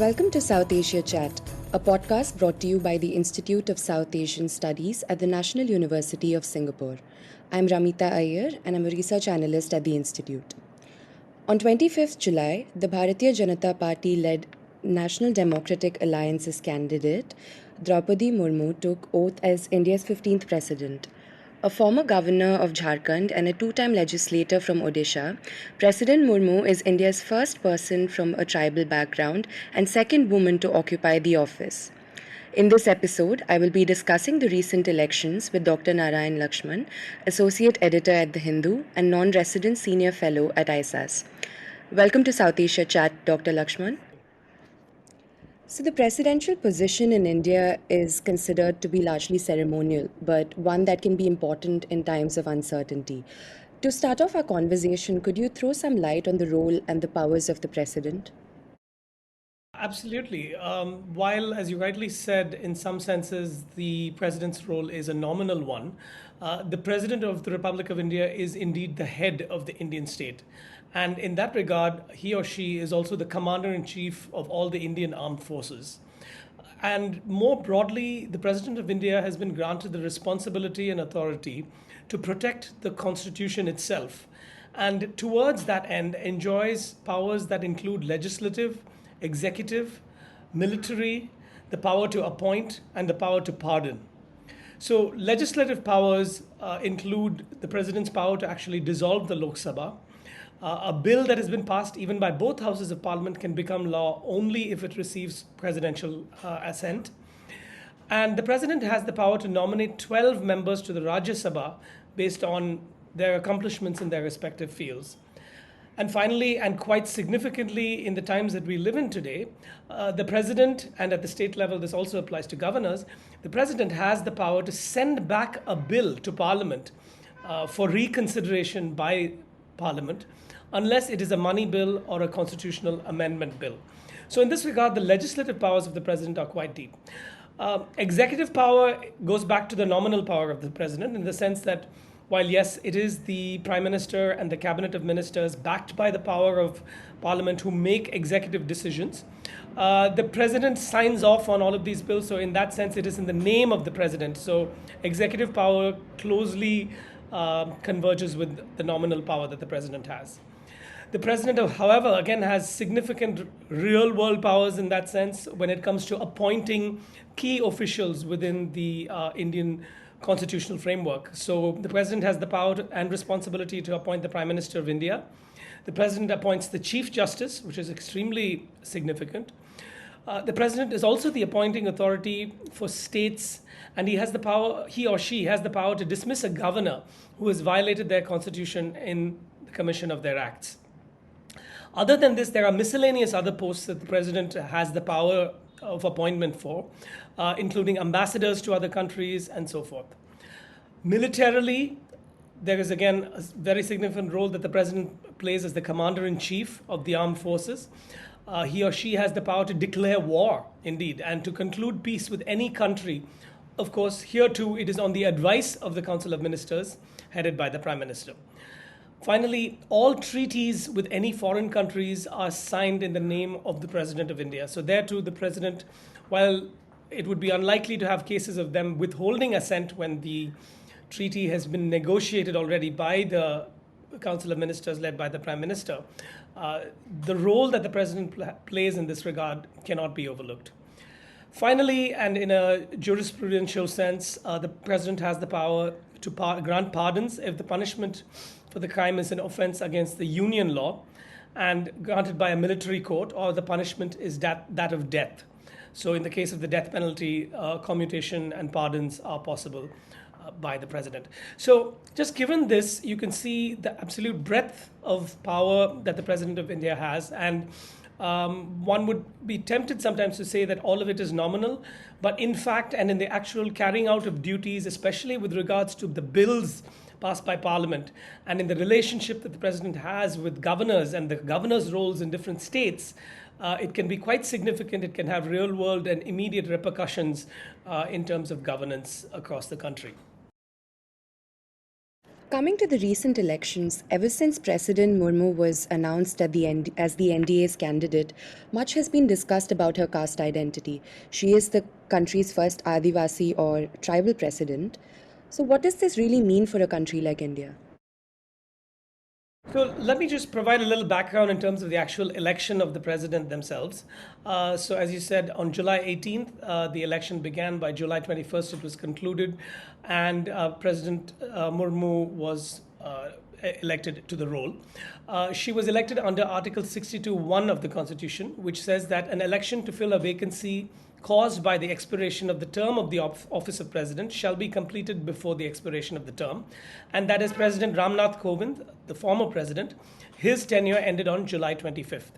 Welcome to South Asia Chat, a podcast brought to you by the Institute of South Asian Studies at the National University of Singapore. I'm Ramita Iyer and I'm a research analyst at the Institute. On 25th July, the Bharatiya Janata Party led National Democratic Alliance's candidate, Droupadi Murmu, took oath as India's 15th president. A former governor of Jharkhand and a two-time legislator from Odisha, President Murmu is India's first person from a tribal background and second woman to occupy the office. In this episode, I will be discussing the recent elections with Dr Narayan Lakshman, Associate Editor at The Hindu and non-resident Senior Fellow at ISAS. Welcome to South Asia Chat, Dr. Lakshman. So the presidential position in India is considered to be largely ceremonial, but one that can be important in times of uncertainty. To start off our conversation, could you throw some light on the role and the powers of the president? Absolutely. While, as you rightly said, in some senses, the president's role is a nominal one, the president of the Republic of India is indeed the head of the Indian state. And in that regard, he or she is also the commander-in-chief of all the Indian armed forces. And more broadly, the President of India has been granted the responsibility and authority to protect the Constitution itself. And towards that end, enjoys powers that include legislative, executive, military, the power to appoint, and the power to pardon. So legislative powers include the President's power to actually dissolve the Lok Sabha. A bill that has been passed even by both houses of parliament can become law only if it receives presidential assent. And the president has the power to nominate 12 members to the Rajya Sabha based on their accomplishments in their respective fields. And finally, and quite significantly in the times that we live in today, the president, and at the state level this also applies to governors, the president has the power to send back a bill to parliament for reconsideration by parliament, unless it is a money bill or a constitutional amendment bill. So in this regard, the legislative powers of the president are quite deep. Executive power goes back to the nominal power of the president in the sense that while yes, it is the prime minister and the cabinet of ministers backed by the power of parliament who make executive decisions, the president signs off on all of these bills. So in that sense, it is in the name of the president. So executive power closely converges with the nominal power that the president has. The president, however, again has significant real-world powers in that sense when it comes to appointing key officials within the Indian constitutional framework. So the president has the power and responsibility to appoint the Prime Minister of India. The president appoints the Chief Justice, which is extremely significant. The president is also the appointing authority for states, and he or she has the power to dismiss a governor who has violated their constitution in the commission of their acts. Other than this, there are miscellaneous other posts that the president has the power of appointment for, including ambassadors to other countries and so forth. Militarily, there is again a very significant role that the president plays as the commander-in-chief of the armed forces. He or she has the power to declare war, indeed, and to conclude peace with any country. Of course, here too, it is on the advice of the Council of Ministers, headed by the Prime Minister. Finally, all treaties with any foreign countries are signed in the name of the President of India. So there too, the President, while it would be unlikely to have cases of them withholding assent when the treaty has been negotiated already by the Council of Ministers led by the Prime Minister, the role that the President plays in this regard cannot be overlooked. Finally, and in a jurisprudential sense, the President has the power to grant pardons if the punishment for the crime is an offense against the union law and granted by a military court, or the punishment is that of death. So in the case of the death penalty, commutation and pardons are possible by the president. So just given this, you can see the absolute breadth of power that the president of India has, and one would be tempted sometimes to say that all of it is nominal, but in fact, and in the actual carrying out of duties, especially with regards to the bills passed by Parliament, and in the relationship that the President has with governors and the governors' roles in different states, it can be quite significant. It can have real-world and immediate repercussions in terms of governance across the country. Coming to the recent elections, ever since President Murmu was announced as the NDA's candidate, much has been discussed about her caste identity. She is the country's first Adivasi or tribal president. So, what does this really mean for a country like India? So let me just provide a little background in terms of the actual election of the president themselves. So as you said, on July 18th, the election began. By July 21st, it was concluded, and President Murmu was elected to the role. She was elected under Article 62(1) of the Constitution, which says that an election to fill a vacancy caused by the expiration of the term of the office of president shall be completed before the expiration of the term. And that is President Ramnath Kovind, the former president. His tenure ended on July 25th.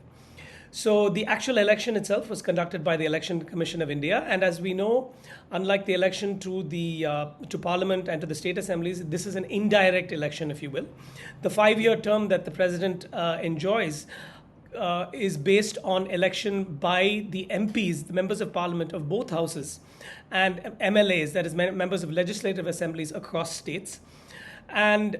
So the actual election itself was conducted by the Election Commission of India, and as we know, unlike the election to Parliament and to the state assemblies, this is an indirect election, if you will. The 5-year term that the president enjoys is based on election by the MPs, the members of parliament of both houses, and MLAs, that is, members of legislative assemblies across states. And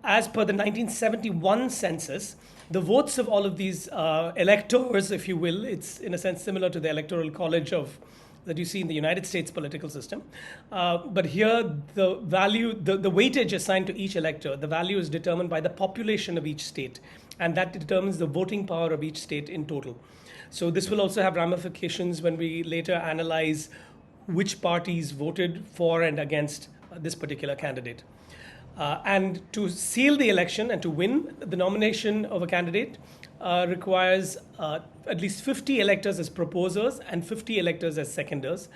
as per the 1971 census, the votes of all of these electors, if you will, it's in a sense similar to the electoral college that you see in the United States political system. But here, the value, the weightage assigned to each elector, the value is determined by the population of each state, and that determines the voting power of each state in total. So this will also have ramifications when we later analyze which parties voted for and against this particular candidate. And to seal the election and to win the nomination of a candidate requires at least 50 electors as proposers and 50 electors as seconders.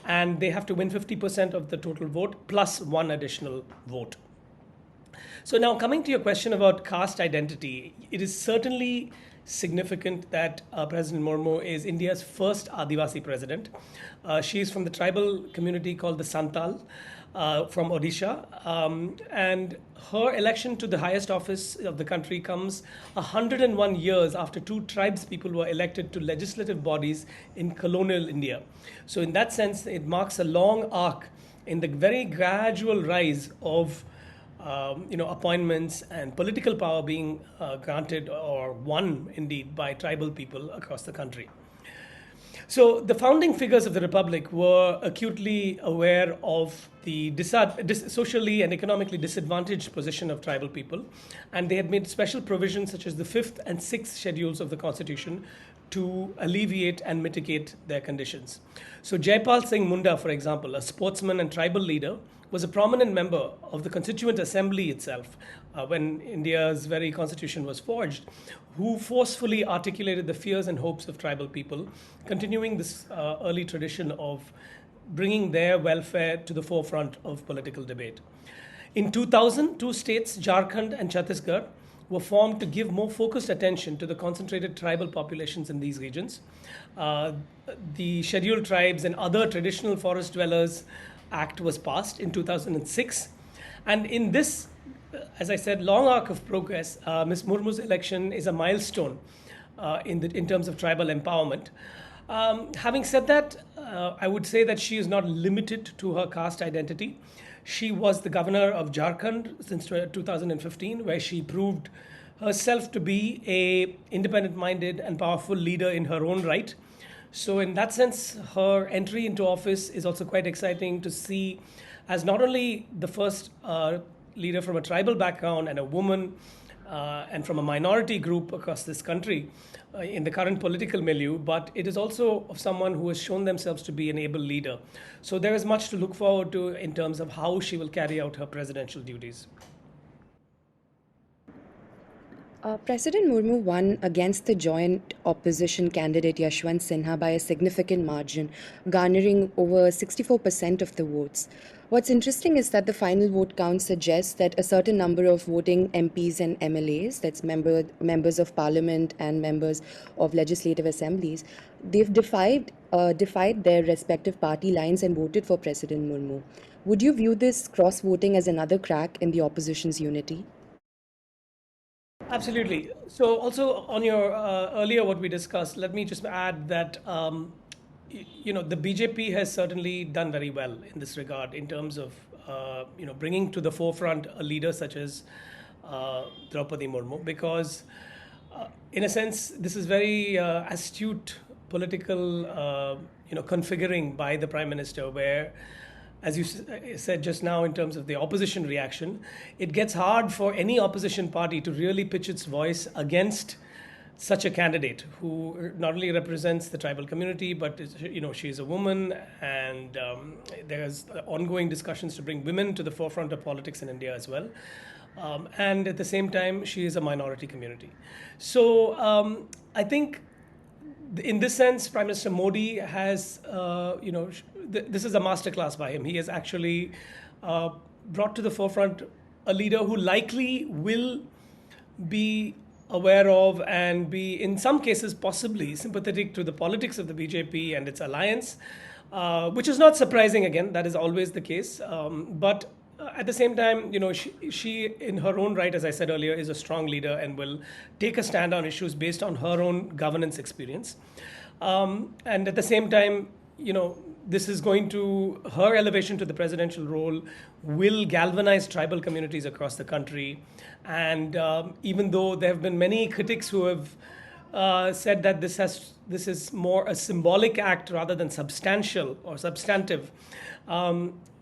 And they have to win 50% of the total vote plus one additional vote. So now coming to your question about caste identity, it is certainly significant that President Murmu is India's first Adivasi president. She is from the tribal community called the Santal from Odisha. And her election to the highest office of the country comes 101 years after two tribespeople were elected to legislative bodies in colonial India. So in that sense, it marks a long arc in the very gradual rise of appointments and political power being granted or won indeed by tribal people across the country. So the founding figures of the Republic were acutely aware of the socially and economically disadvantaged position of tribal people, and they had made special provisions such as the 5th and 6th schedules of the Constitution to alleviate and mitigate their conditions. So Jaipal Singh Munda, for example, a sportsman and tribal leader, was a prominent member of the Constituent Assembly itself when India's very constitution was forged, who forcefully articulated the fears and hopes of tribal people, continuing this early tradition of bringing their welfare to the forefront of political debate. In 2000, two states, Jharkhand and Chhattisgarh, were formed to give more focused attention to the concentrated tribal populations in these regions. The Scheduled Tribes and Other Traditional Forest Dwellers Act was passed in 2006. And in this, as I said, long arc of progress, Ms. Murmu's election is a milestone in terms of tribal empowerment. Having said that, I would say that she is not limited to her caste identity. She was the governor of Jharkhand since 2015, where she proved herself to be a independent-minded and powerful leader in her own right. So in that sense, her entry into office is also quite exciting to see as not only the first leader from a tribal background and a woman and from a minority group across this country in the current political milieu, but it is also of someone who has shown themselves to be an able leader. So there is much to look forward to in terms of how she will carry out her presidential duties. President Murmu won against the joint opposition candidate Yashwant Sinha by a significant margin, garnering over 64% of the votes. What's interesting is that the final vote count suggests that a certain number of voting MPs and MLAs, that's members of parliament and members of legislative assemblies, they've defied their respective party lines and voted for President Murmu. Would you view this cross-voting as another crack in the opposition's unity? Absolutely. So also on your earlier what we discussed, let me just add that the BJP has certainly done very well in this regard in terms of bringing to the forefront a leader such as Droupadi Murmu, because in a sense this is very astute political configuring by the Prime Minister, where, as you said just now, in terms of the opposition reaction, it gets hard for any opposition party to really pitch its voice against such a candidate who not only represents the tribal community, but she's a woman, and there's ongoing discussions to bring women to the forefront of politics in India as well. And at the same time, she is a minority community. So I think in this sense, Prime Minister Modi has, this is a masterclass by him. He has actually brought to the forefront a leader who likely will be aware of and be, in some cases, possibly sympathetic to the politics of the BJP and its alliance, which is not surprising. Again, that is always the case. But at the same time, she, in her own right, as I said earlier, is a strong leader and will take a stand on issues based on her own governance experience. And at the same time, this is going to, her elevation to the presidential role will galvanize tribal communities across the country. And even though there have been many critics who have said that this is more a symbolic act rather than substantial or substantive,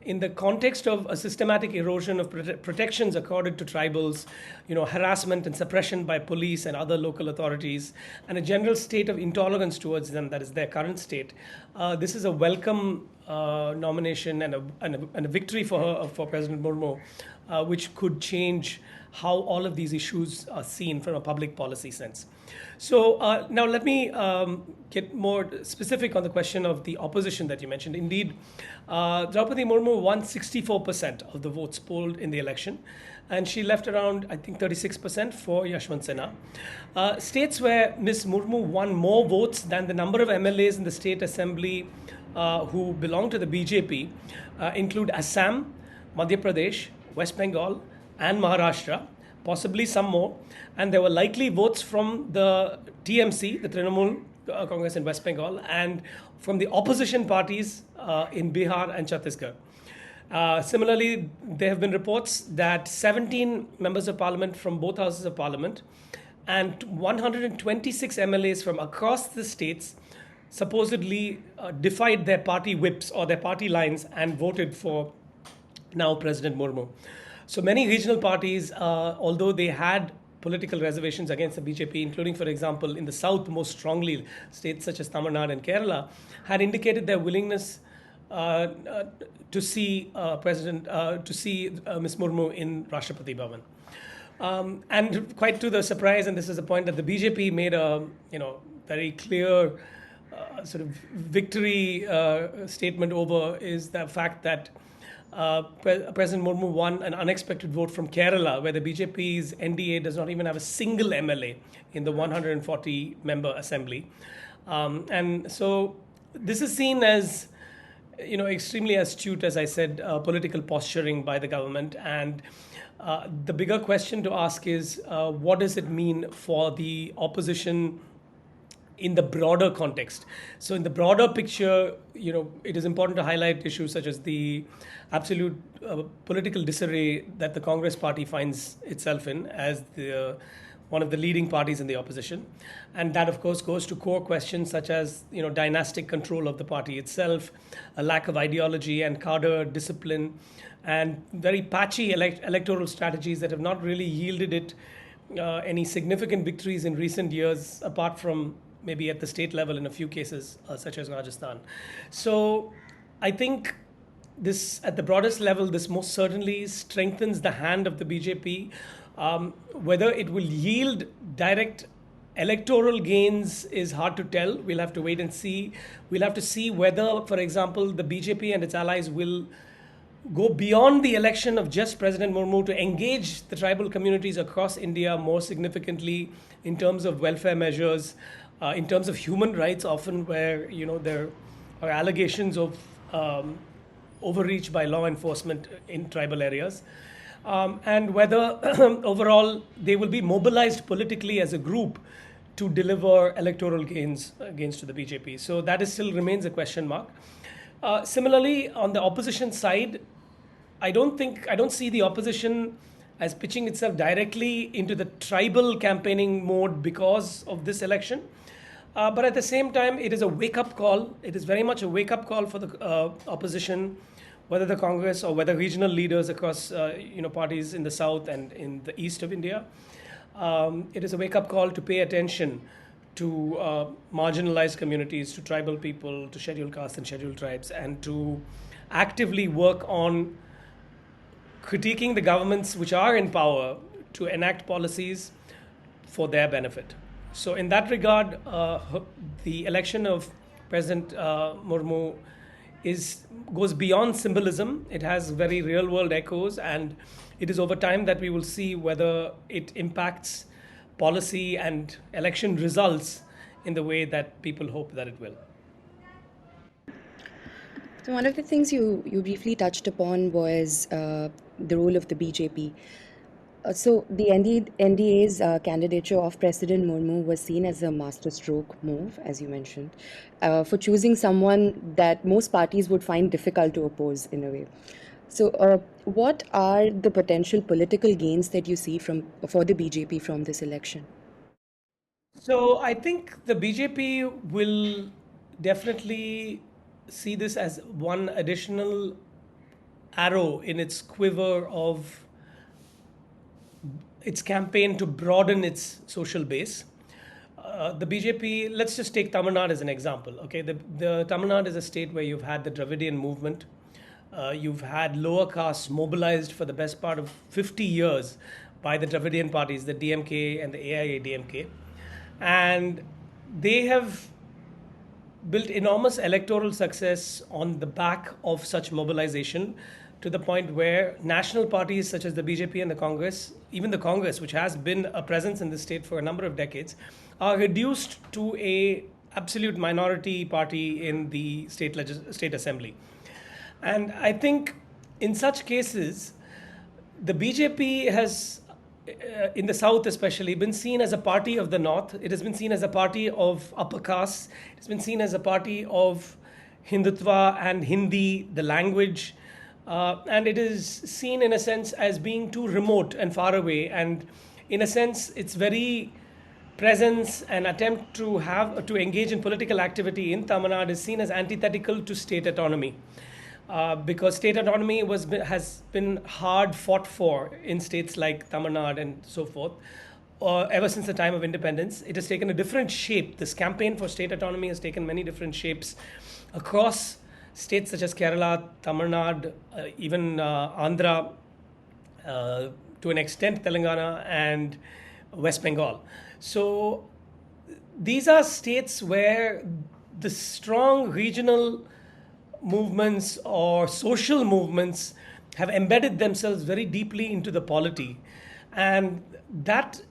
in the context of a systematic erosion of protections accorded to tribals, harassment and suppression by police and other local authorities, and a general state of intolerance towards them, that is their current state, this is a welcome nomination and a victory for her, for President Murmu, which could change how all of these issues are seen from a public policy sense. So now let me get more specific on the question of the opposition that you mentioned. Indeed, Droupadi Murmu won 64% of the votes polled in the election, and she left around, I think, 36% for Yashwant Sinha. States where Ms. Murmu won more votes than the number of MLAs in the state assembly who belong to the BJP include Assam, Madhya Pradesh, West Bengal, and Maharashtra, possibly some more. And there were likely votes from the TMC, the Trinamool Congress in West Bengal, and from the opposition parties in Bihar and Chhattisgarh. Similarly, there have been reports that 17 members of parliament from both houses of parliament and 126 MLAs from across the states supposedly defied their party whips or their party lines and voted for now President Murmu. So many regional parties, although they had political reservations against the BJP, including, for example, in the south most strongly, states such as Tamil Nadu and Kerala, had indicated their willingness to see Ms. Murmu in Rashtrapati Bhavan. And quite to the surprise, and this is a point that the BJP made a very clear sort of victory statement over, is the fact that President Murmu won an unexpected vote from Kerala, where the BJP's NDA does not even have a single MLA in the 140-member assembly. And so this is seen as, extremely astute, as I said, political posturing by the government. And the bigger question to ask is, what does it mean for the opposition in the broader context? So in the broader picture, it is important to highlight issues such as the absolute political disarray that the Congress party finds itself in as one of the leading parties in the opposition. And that, of course, goes to core questions such as, dynastic control of the party itself, a lack of ideology and cadre discipline, and very patchy electoral strategies that have not really yielded it any significant victories in recent years, apart from maybe at the state level in a few cases, such as Rajasthan. So I think this, at the broadest level, this most certainly strengthens the hand of the BJP. Whether it will yield direct electoral gains is hard to tell. We'll have to wait and see. We'll have to see whether, for example, the BJP and its allies will go beyond the election of just President Murmu to engage the tribal communities across India more significantly in terms of welfare measures, in terms of human rights, often where there are allegations of overreach by law enforcement in tribal areas, and whether overall they will be mobilized politically as a group to deliver electoral gains against the BJP. So that is still remains a question mark. Similarly, on the opposition side, I don't see the opposition as pitching itself directly into the tribal campaigning mode because of this election. But at the same time, it is a wake-up call. It is very much a wake-up call for the opposition, whether the Congress or whether regional leaders across parties in the south and in the east of India. It is a wake-up call to pay attention to marginalized communities, to tribal people, to scheduled castes and scheduled tribes, and to actively work on critiquing the governments which are in power to enact policies for their benefit. So in that regard, the election of President Murmu goes beyond symbolism. It has very real world echoes, and it is over time that we will see whether it impacts policy and election results in the way that people hope that it will. So one of the things you briefly touched upon was the role of the BJP. So the NDA's candidature of President Murmu was seen as a masterstroke move, as you mentioned, for choosing someone that most parties would find difficult to oppose in a way. So what are the potential political gains that you see for the BJP from this election? So I think the BJP will definitely see this as one additional arrow in its quiver of its campaign to broaden its social base. The BJP, let's just take Tamil Nadu as an example. Okay, the Tamil Nadu is a state where you've had the Dravidian movement. You've had lower castes mobilized for the best part of 50 years by the Dravidian parties, the DMK and the AIA-DMK. And they have built enormous electoral success on the back of such mobilization, to the point where national parties such as the BJP and the Congress, even the Congress, which has been a presence in the state for a number of decades, are reduced to a absolute minority party in the state assembly. And I think in such cases, the BJP has, in the south especially, been seen as a party of the north. It has been seen as a party of upper castes. It's been seen as a party of Hindutva and Hindi, the language. And it is seen in a sense as being too remote and far away. And in a sense, its very presence and attempt to engage in political activity in Tamil Nadu is seen as antithetical to state autonomy. Because state autonomy has been hard fought for in states like Tamil Nadu and so forth. Ever since the time of independence, it has taken a different shape. This campaign for state autonomy has taken many different shapes across states such as Kerala, Tamil Nadu, even Andhra, to an extent Telangana and West Bengal. So these are states where the strong regional movements or social movements have embedded themselves very deeply into the polity. And that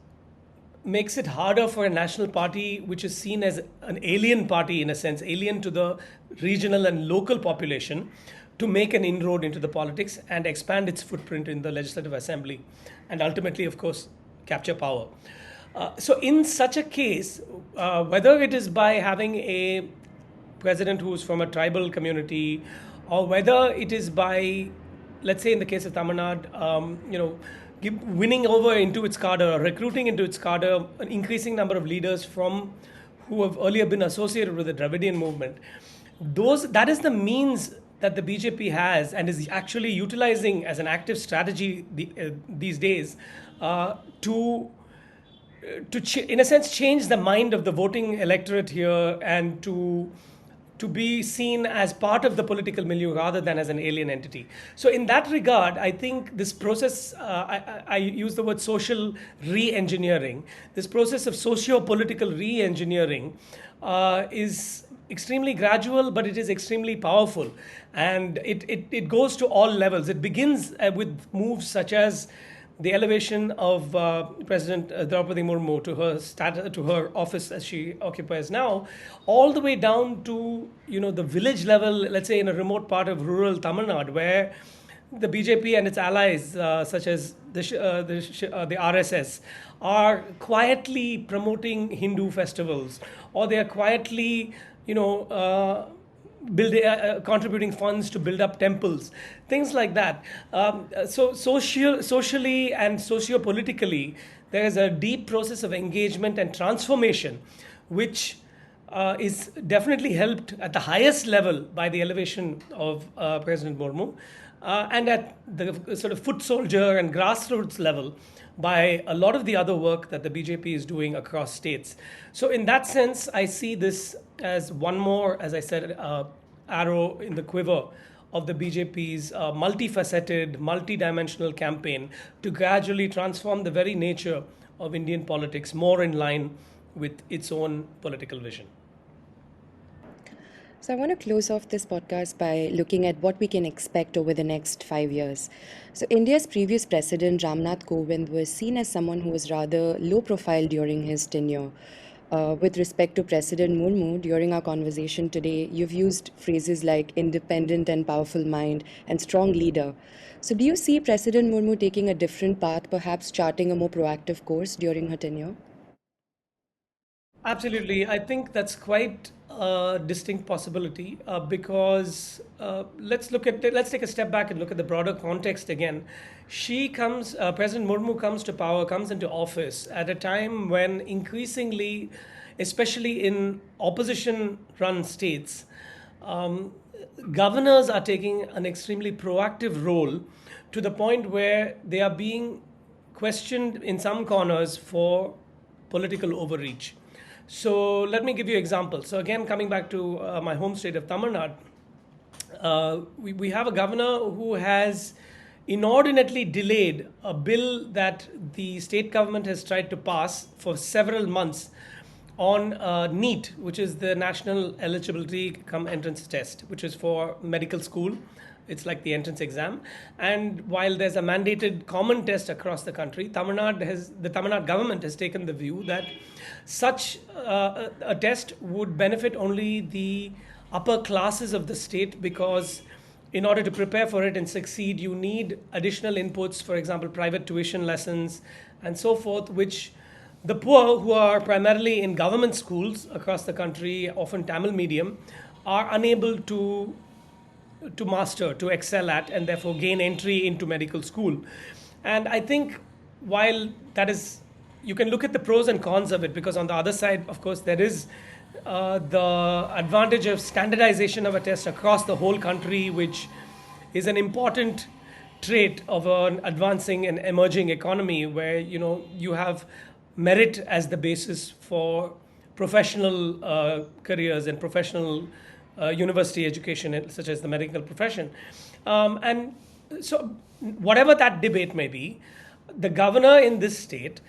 makes it harder for a national party which is seen as an alien party, in a sense, alien to the regional and local population, to make an inroad into the politics and expand its footprint in the legislative assembly and ultimately, of course, capture power. So in such a case, whether it is by having a president who is from a tribal community, or whether it is by, let's say in the case of Tamil Nadu, winning over into its cadre, or recruiting into its cadre an increasing number of leaders who have earlier been associated with the Dravidian movement. That is the means that the BJP has and is actually utilizing as an active strategy these days to in a sense change the mind of the voting electorate here, and to be seen as part of the political milieu rather than as an alien entity. So in that regard, I think this process, I use the word social re-engineering, this process of socio-political re-engineering is extremely gradual, but it is extremely powerful. And it goes to all levels. It begins with moves such as the elevation of President Droupadi Murmu to her office as she occupies now, all the way down to the village level, let's say in a remote part of rural Tamil Nadu, where the BJP and its allies, such as the RSS, are quietly promoting Hindu festivals, or they are quietly, contributing funds to build up temples, things like that. Socially and socio-politically, there is a deep process of engagement and transformation, which is definitely helped at the highest level by the elevation of President Murmu, and at the sort of foot soldier and grassroots level by a lot of the other work that the BJP is doing across states. So, in that sense, I see this as one more, as I said, arrow in the quiver of the BJP's multifaceted, multidimensional campaign to gradually transform the very nature of Indian politics more in line with its own political vision. So, I want to close off this podcast by looking at what we can expect over the next 5 years. So, India's previous president, Ramnath Kovind, was seen as someone who was rather low profile during his tenure. With respect to President Murmu, during our conversation today, you've used phrases like independent and powerful mind and strong leader. So, do you see President Murmu taking a different path, perhaps charting a more proactive course during her tenure? Absolutely. I think that's quite a distinct possibility because let's take a step back and look at the broader context again. President Murmu comes to power, comes into office at a time when increasingly, especially in opposition-run states, governors are taking an extremely proactive role to the point where they are being questioned in some corners for political overreach. So let me give you examples. So again, coming back to my home state of Tamil Nadu, we have a governor who has inordinately delayed a bill that the state government has tried to pass for several months on NEET, which is the National Eligibility Cum Entrance Test, which is for medical school. It's like the entrance exam. And while there's a mandated common test across the country, the Tamil Nadu government has taken the view that such a test would benefit only the upper classes of the state, because in order to prepare for it and succeed, you need additional inputs, for example, private tuition lessons and so forth, which the poor, who are primarily in government schools across the country, often Tamil medium, are unable to master, to excel at, and therefore gain entry into medical school. And I think while that is, you can look at the pros and cons of it, because on the other side, of course, there is the advantage of standardization of a test across the whole country, which is an important trait of an advancing and emerging economy, where you have merit as the basis for professional careers and professional university education, such as the medical profession. And so, whatever that debate may be, the governor in this state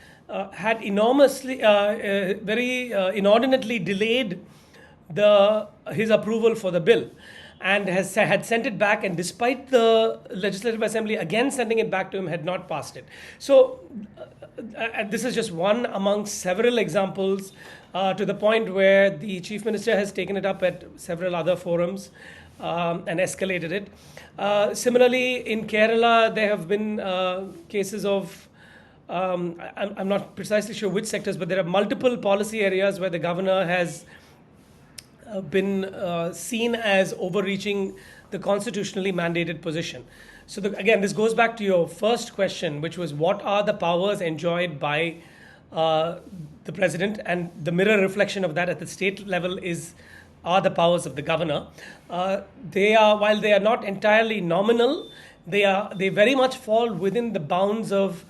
had very inordinately delayed his approval for the bill, and had sent it back, and despite the Legislative Assembly again sending it back to him, had not passed it. So this is just one amongst several examples, to the point where the Chief Minister has taken it up at several other forums and escalated it. Similarly, in Kerala, there have been cases of, I'm not precisely sure which sectors, but there are multiple policy areas where the governor has been seen as overreaching the constitutionally mandated position. So again, this goes back to your first question, which was what are the powers enjoyed by the president, and the mirror reflection of that at the state level are the powers of the governor. While they are not entirely nominal, they very much fall within the bounds of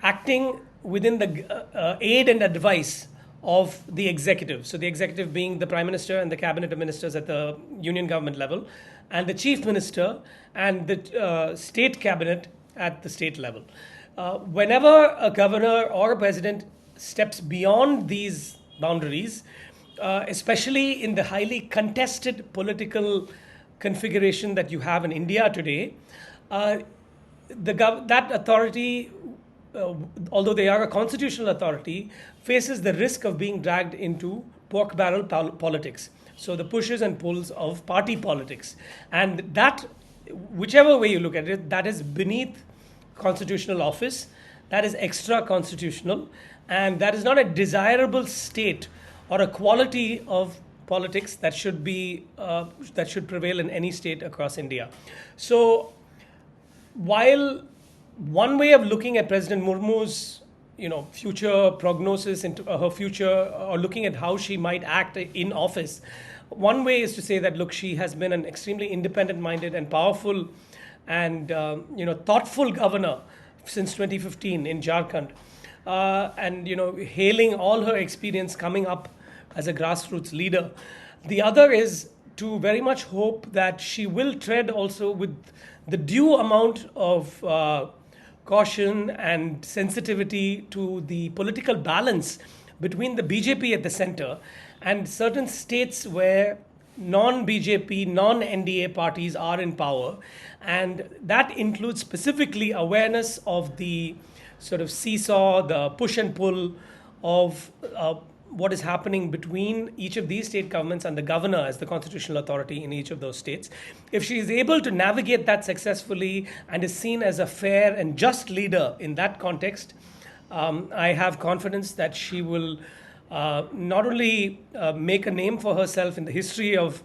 acting within the aid and advice of the executive. So the executive being the prime minister and the cabinet of ministers at the union government level, and the chief minister and the state cabinet at the state level. Whenever a governor or a president steps beyond these boundaries, especially in the highly contested political configuration that you have in India today, that authority, although they are a constitutional authority, faces the risk of being dragged into pork barrel politics. So the pushes and pulls of party politics. And that whichever way you look at it, that is beneath constitutional office, that is extra constitutional, and that is not a desirable state or a quality of politics that should be that should prevail in any state across India. So while one way of looking at President Murmu's future prognosis into her future, or looking at how she might act in office, one way is to say that, look, she has been an extremely independent-minded and powerful and thoughtful governor since 2015 in Jharkhand, and hailing all her experience coming up as a grassroots leader. The other is to very much hope that she will tread also with the due amount of caution and sensitivity to the political balance between the BJP at the center and certain states where non-BJP, non-NDA parties are in power. And that includes specifically awareness of the sort of seesaw, the push and pull of what is happening between each of these state governments and the governor as the constitutional authority in each of those states. If she is able to navigate that successfully and is seen as a fair and just leader in that context, I have confidence that she will not only make a name for herself in the history of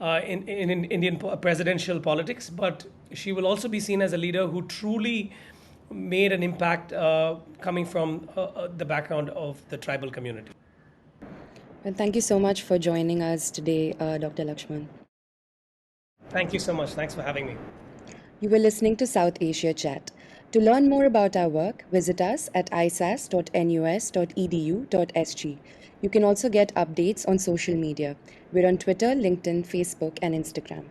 in Indian presidential politics, but she will also be seen as a leader who truly made an impact coming from the background of the tribal community. Well, thank you so much for joining us today, Dr. Lakshman. Thank you so much. Thanks for having me. You were listening to South Asia Chat. To learn more about our work, visit us at isas.nus.edu.sg. You can also get updates on social media. We're on Twitter, LinkedIn, Facebook, and Instagram.